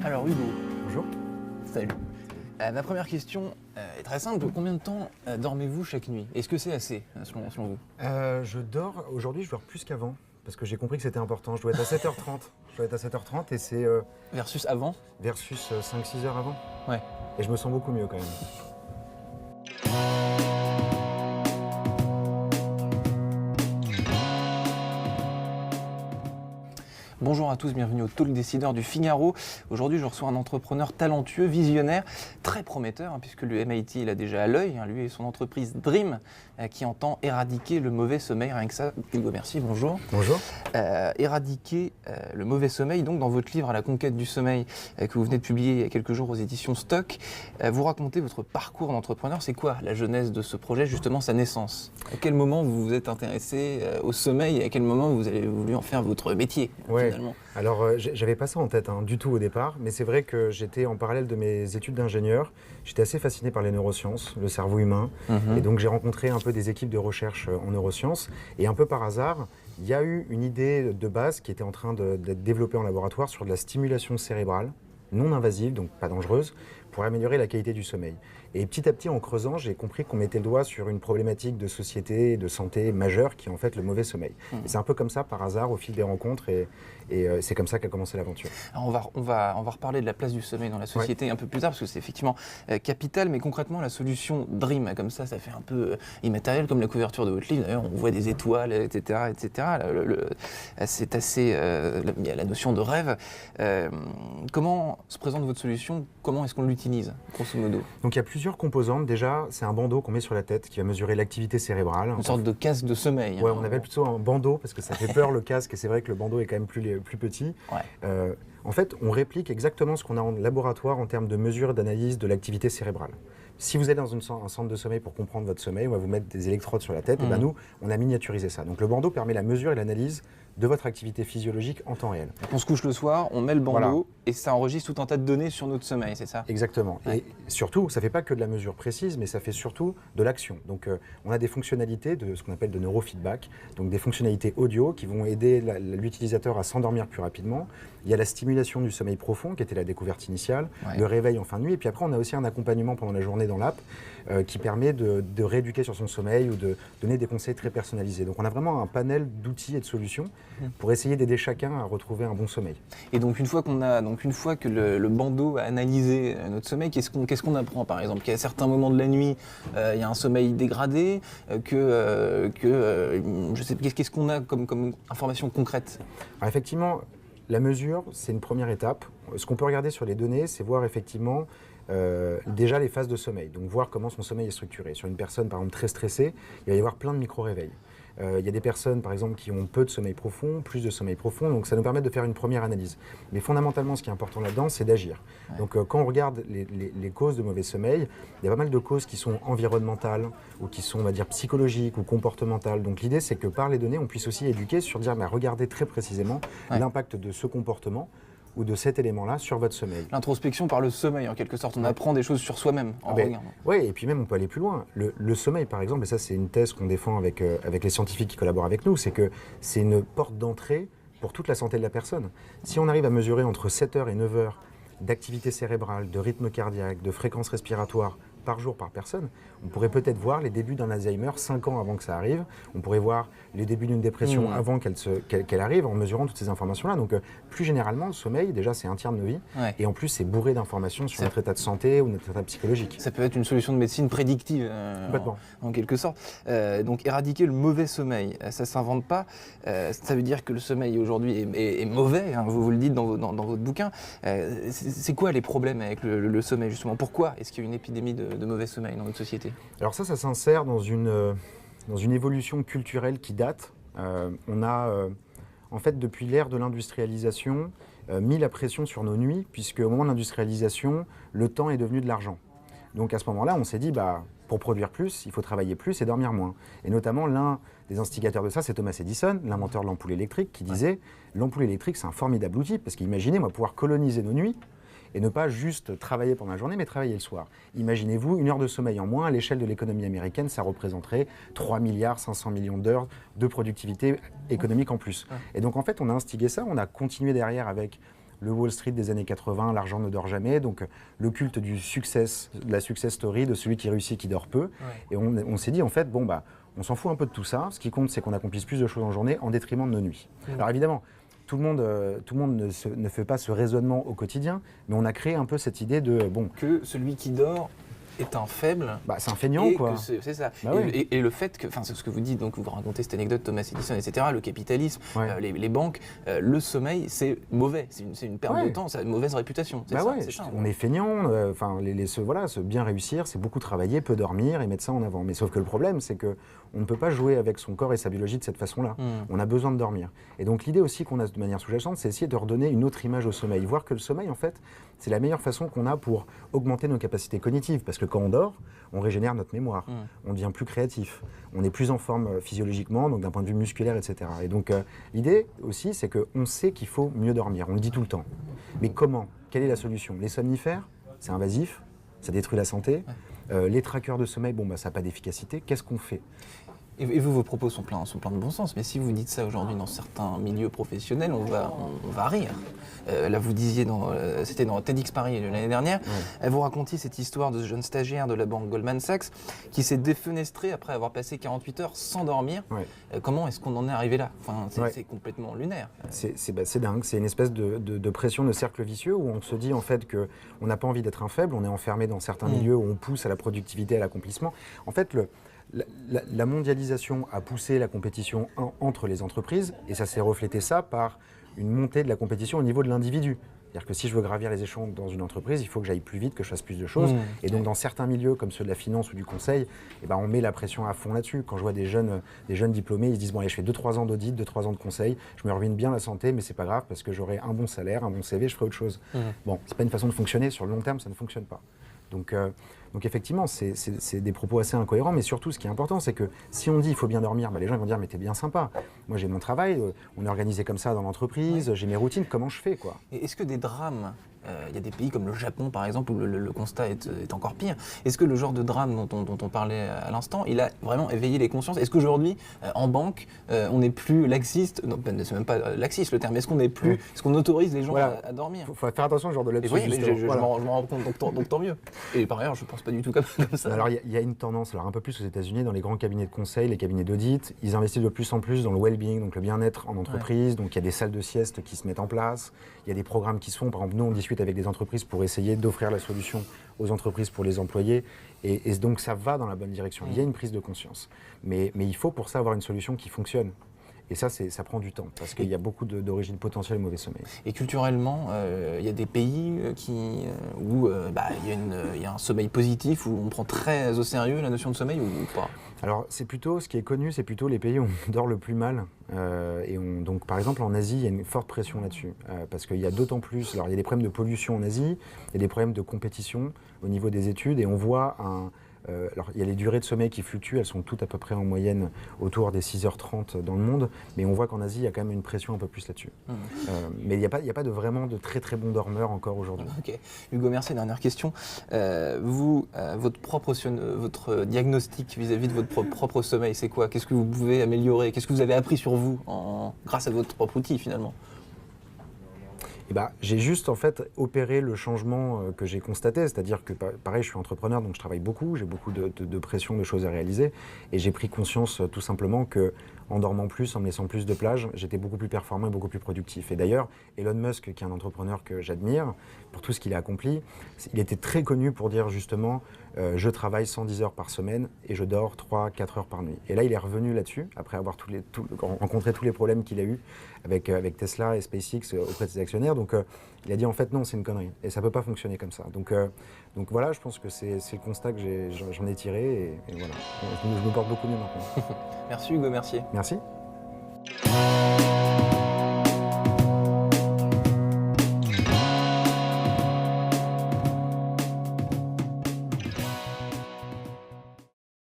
Alors Hugo, Bonjour. salut. Ma première question est très simple. Combien de temps dormez-vous chaque nuit? Est-ce que c'est assez, selon vous? Aujourd'hui, je dors plus qu'avant, parce que j'ai compris que c'était important. Je dois être à 7h30. Je dois être à 7h30 et c'est Versus avant? versus 5-6 heures avant. Ouais. Et je me sens beaucoup mieux quand même. Bonjour à tous, bienvenue au Talk Décideur du Figaro. Aujourd'hui, je reçois un entrepreneur talentueux, visionnaire, très prometteur, puisque le MIT il a déjà à l'œil, lui et son entreprise Dream, qui entend éradiquer le mauvais sommeil. Rien que ça, Hugo, merci, bonjour. Bonjour. Éradiquer le mauvais sommeil, donc dans votre livre À la conquête du sommeil, que vous venez de publier il y a quelques jours aux éditions Stock, vous racontez votre parcours d'entrepreneur. C'est quoi la genèse de ce projet, justement sa naissance? À quel moment vous vous êtes intéressé au sommeil et à quel moment vous avez voulu en faire votre métier? Ouais. Finalement. Alors, j'avais pas ça en tête du tout au départ, mais c'est vrai que j'étais en parallèle de mes études d'ingénieur. J'étais assez fasciné par les neurosciences, le cerveau humain, et donc j'ai rencontré un peu des équipes de recherche en neurosciences. Et un peu par hasard, il y a eu une idée de base qui était en train d'être développée en laboratoire sur de la stimulation cérébrale, non invasive, donc pas dangereuse, pour améliorer la qualité du sommeil. Et petit à petit, en creusant, j'ai compris qu'on mettait le doigt sur une problématique de société et de santé majeure qui est en fait le mauvais sommeil. Et c'est un peu comme ça, par hasard, au fil des rencontres, et c'est comme ça qu'a commencé l'aventure. Alors on va reparler de la place du sommeil dans la société un peu plus tard, parce que c'est effectivement capital, mais concrètement, la solution Dream, comme ça fait un peu immatériel, comme la couverture de votre livre. D'ailleurs, on voit des étoiles, etc. etc. C'est assez... il y a la notion de rêve. Comment se présente votre solution? Comment est-ce qu'on l'utilise, grosso modo? Donc il y a plusieurs composantes. Déjà, c'est un bandeau qu'on met sur la tête qui va mesurer l'activité cérébrale. Une sorte de casque de sommeil. Ouais, on appelle plutôt un bandeau parce que ça fait peur le casque, et c'est vrai que le bandeau est quand même plus petit. Ouais. En fait, on réplique exactement ce qu'on a en laboratoire en termes de mesure d'analyse de l'activité cérébrale. Si vous êtes dans un centre de sommeil pour comprendre votre sommeil, on va vous mettre des électrodes sur la tête, et ben nous, on a miniaturisé ça. Donc le bandeau permet la mesure et l'analyse de votre activité physiologique en temps réel. On se couche le soir, on met le bandeau, Voilà. et ça enregistre tout un tas de données sur notre sommeil, c'est ça? Exactement. Ouais. Et surtout, ça ne fait pas que de la mesure précise, mais ça fait surtout de l'action. Donc on a des fonctionnalités de ce qu'on appelle de neurofeedback, donc des fonctionnalités audio qui vont aider l'utilisateur à s'endormir plus rapidement. Il y a la stimulation du sommeil profond, qui était la découverte initiale, le réveil en fin de nuit. Et puis après, on a aussi un accompagnement pendant la journée dans l'app qui permet de rééduquer sur son sommeil ou de donner des conseils très personnalisés. Donc on a vraiment un panel d'outils et de solutions pour essayer d'aider chacun à retrouver un bon sommeil. Et donc une fois que le bandeau a analysé notre sommeil, qu'est-ce qu'on apprend par exemple? Qu'à certains moments de la nuit, il y a un sommeil dégradé, je sais, qu'est-ce qu'on a comme information concrète? Alors effectivement, la mesure, c'est une première étape. Ce qu'on peut regarder sur les données, c'est voir effectivement déjà les phases de sommeil, donc voir comment son sommeil est structuré. Sur une personne par exemple très stressée, il va y avoir plein de micro-réveils. Il y a des personnes par exemple qui ont peu de sommeil profond, plus de sommeil profond, donc ça nous permet de faire une première analyse. Mais fondamentalement, ce qui est important là-dedans, c'est d'agir. Ouais. Donc quand on regarde les causes de mauvais sommeil, il y a pas mal de causes qui sont environnementales ou qui sont, on va dire, psychologiques ou comportementales. Donc l'idée, c'est que par les données, on puisse aussi éduquer sur dire, regardez très précisément l'impact de ce comportement ou de cet élément-là sur votre sommeil. L'introspection par le sommeil, en quelque sorte. On apprend des choses sur soi-même en regardant. Oui, et puis même on peut aller plus loin. Le sommeil, par exemple, et ça c'est une thèse qu'on défend avec les scientifiques qui collaborent avec nous, c'est que c'est une porte d'entrée pour toute la santé de la personne. Si on arrive à mesurer entre 7h et 9h d'activité cérébrale, de rythme cardiaque, de fréquence respiratoire par jour par personne, on pourrait peut-être voir les débuts d'un Alzheimer 5 ans avant que ça arrive, on pourrait voir les débuts d'une dépression avant qu'elle arrive en mesurant toutes ces informations-là. Donc plus généralement, le sommeil, déjà c'est un tiers de nos vies, et en plus c'est bourré d'informations sur notre état de santé ou notre état psychologique. Ça peut être une solution de médecine prédictive, en quelque sorte. Donc éradiquer le mauvais sommeil, ça ne s'invente pas, ça veut dire que le sommeil aujourd'hui est mauvais, vous le dites dans votre bouquin. C'est quoi les problèmes avec le sommeil justement? Pourquoi est-ce qu'il y a une épidémie de mauvais sommeil dans notre société? Alors ça s'insère dans une évolution culturelle qui date. On a, en fait, depuis l'ère de l'industrialisation, mis la pression sur nos nuits, puisque au moment de l'industrialisation, le temps est devenu de l'argent. Donc à ce moment-là, on s'est dit, pour produire plus, il faut travailler plus et dormir moins. Et notamment, l'un des instigateurs de ça, c'est Thomas Edison, l'inventeur de l'ampoule électrique, qui disait, l'ampoule électrique, c'est un formidable outil, parce qu'imaginez, pouvoir coloniser nos nuits, et ne pas juste travailler pendant la journée, mais travailler le soir. Imaginez-vous, 1 heure de sommeil en moins, à l'échelle de l'économie américaine, ça représenterait 3 milliards 500 millions d'heures de productivité économique en plus. Et donc en fait, on a instigé ça, on a continué derrière avec le Wall Street des années 80, l'argent ne dort jamais, donc le culte du success, de la success story, de celui qui réussit, qui dort peu. Ouais. Et on s'est dit, en fait, bon, bah, on s'en fout un peu de tout ça. Ce qui compte, c'est qu'on accomplisse plus de choses en journée en détriment de nos nuits. Alors évidemment, tout le monde ne fait pas ce raisonnement au quotidien, mais on a créé un peu cette idée de... que celui qui dort est un faible. C'est un feignant, quoi. C'est ça. Bah oui. Et le fait que, c'est ce que vous dites, donc vous racontez cette anecdote, Thomas Edison, etc., le capitalisme, les banques, le sommeil, c'est mauvais. C'est une perte de temps, c'est une mauvaise réputation. On est feignant, se bien réussir, c'est beaucoup travailler, peu dormir et mettre ça en avant. Mais sauf que le problème, c'est que on ne peut pas jouer avec son corps et sa biologie de cette façon-là. On a besoin de dormir. Et donc l'idée aussi qu'on a de manière sous-jacente, c'est essayer de redonner une autre image au sommeil. Voir que le sommeil, en fait, c'est la meilleure façon qu'on a pour augmenter nos capacités cognitives. Parce que quand on dort, on régénère notre mémoire. On devient plus créatif. On est plus en forme physiologiquement, donc d'un point de vue musculaire, etc. Et donc l'idée aussi, c'est qu'on sait qu'il faut mieux dormir. On le dit tout le temps. Mais comment ? Quelle est la solution ? Les somnifères, c'est invasif, ça détruit la santé. Les trackers de sommeil, ça n'a pas d'efficacité. Qu'est-ce qu'on fait ? Et vous, vos propos sont pleins de bon sens, mais si vous dites ça aujourd'hui dans certains milieux professionnels, on va rire. Là, vous disiez, c'était dans TEDx Paris l'année dernière, vous racontiez cette histoire de ce jeune stagiaire de la banque Goldman Sachs qui s'est défenestré après avoir passé 48 heures sans dormir. Comment est-ce qu'on en est arrivé là ? C'est complètement lunaire. C'est dingue, c'est une espèce de pression de cercle vicieux où on se dit en fait qu'on n'a pas envie d'être un faible, on est enfermé dans certains milieux où on pousse à la productivité, à l'accomplissement. En fait, la mondialisation a poussé la compétition entre les entreprises et ça s'est reflété par une montée de la compétition au niveau de l'individu. C'est-à-dire que si je veux gravir les échelons dans une entreprise, il faut que j'aille plus vite, que je fasse plus de choses. Et donc dans certains milieux comme ceux de la finance ou du conseil, on met la pression à fond là-dessus. Quand je vois des jeunes diplômés, ils se disent allez, je fais 2-3 ans d'audit, 2-3 ans de conseil, je me ruine bien la santé, mais c'est pas grave parce que j'aurai un bon salaire, un bon CV, je ferai autre chose. C'est pas une façon de fonctionner, sur le long terme ça ne fonctionne pas. Donc effectivement, c'est des propos assez incohérents, mais surtout ce qui est important, c'est que si on dit il faut bien dormir, les gens vont dire mais t'es bien sympa. Moi j'ai mon travail, on est organisé comme ça dans l'entreprise, j'ai mes routines, comment je fais quoi ? Et est-ce que des drames, il y a des pays comme le Japon par exemple où le constat est encore pire, est-ce que le genre de drame dont on parlait à l'instant, il a vraiment éveillé les consciences ? Est-ce qu'aujourd'hui, en banque, on n'est plus laxiste, non c'est même pas laxiste le terme, est-ce qu'on autorise les gens à dormir ? Il faut faire attention au genre de lapsus. Je m'en rends compte, donc tant mieux. Et par ailleurs, je pense pas du tout comme ça. Alors il y a une tendance, un peu plus aux États-Unis, dans les grands cabinets de conseil, les cabinets d'audit, ils investissent de plus en plus dans le well-being, donc le bien-être en entreprise. Donc il y a des salles de sieste qui se mettent en place, il y a des programmes qui se font. Par exemple, nous on discute avec des entreprises pour essayer d'offrir la solution aux entreprises pour les employés, et donc ça va dans la bonne direction. Il y a une prise de conscience, mais il faut pour ça avoir une solution qui fonctionne. Et ça prend du temps, parce qu'il y a beaucoup d'origines potentielles au mauvais sommeil. Et culturellement, il y a des pays où il y a un sommeil positif, où on prend très au sérieux la notion de sommeil ou pas ? Alors, ce qui est connu, c'est plutôt les pays où on dort le plus mal. Donc, par exemple, en Asie, il y a une forte pression là-dessus. Parce qu'il y a d'autant plus... Alors, il y a des problèmes de pollution en Asie, il y a des problèmes de compétition au niveau des études, et on voit alors, il y a les durées de sommeil qui fluctuent, elles sont toutes à peu près en moyenne autour des 6h30 dans le monde, mais on voit qu'en Asie, il y a quand même une pression un peu plus là-dessus. Mais il n'y a pas vraiment de très très bons dormeurs encore aujourd'hui. Ok. Hugo Mercier, dernière question. Votre diagnostic vis-à-vis de votre propre sommeil, c'est quoi ? Qu'est-ce que vous pouvez améliorer ? Qu'est-ce que vous avez appris sur vous grâce à votre propre outil finalement ? J'ai juste en fait opéré le changement que j'ai constaté, c'est-à-dire que pareil, je suis entrepreneur, donc je travaille beaucoup, j'ai beaucoup de pression, de choses à réaliser, et j'ai pris conscience tout simplement que en dormant plus, en me laissant plus de plage, j'étais beaucoup plus performant et beaucoup plus productif. Et d'ailleurs, Elon Musk, qui est un entrepreneur que j'admire pour tout ce qu'il a accompli, il était très connu pour dire justement je travaille 110 heures par semaine et je dors 3-4 heures par nuit. Et là, il est revenu là-dessus, après avoir rencontré tous les problèmes qu'il a eu avec Tesla et SpaceX auprès de ses actionnaires. Donc il a dit en fait non, c'est une connerie et ça ne peut pas fonctionner comme ça. Donc voilà, je pense que c'est le constat que j'en ai tiré et voilà, je me porte beaucoup mieux maintenant. Merci Hugo Mercier. Merci.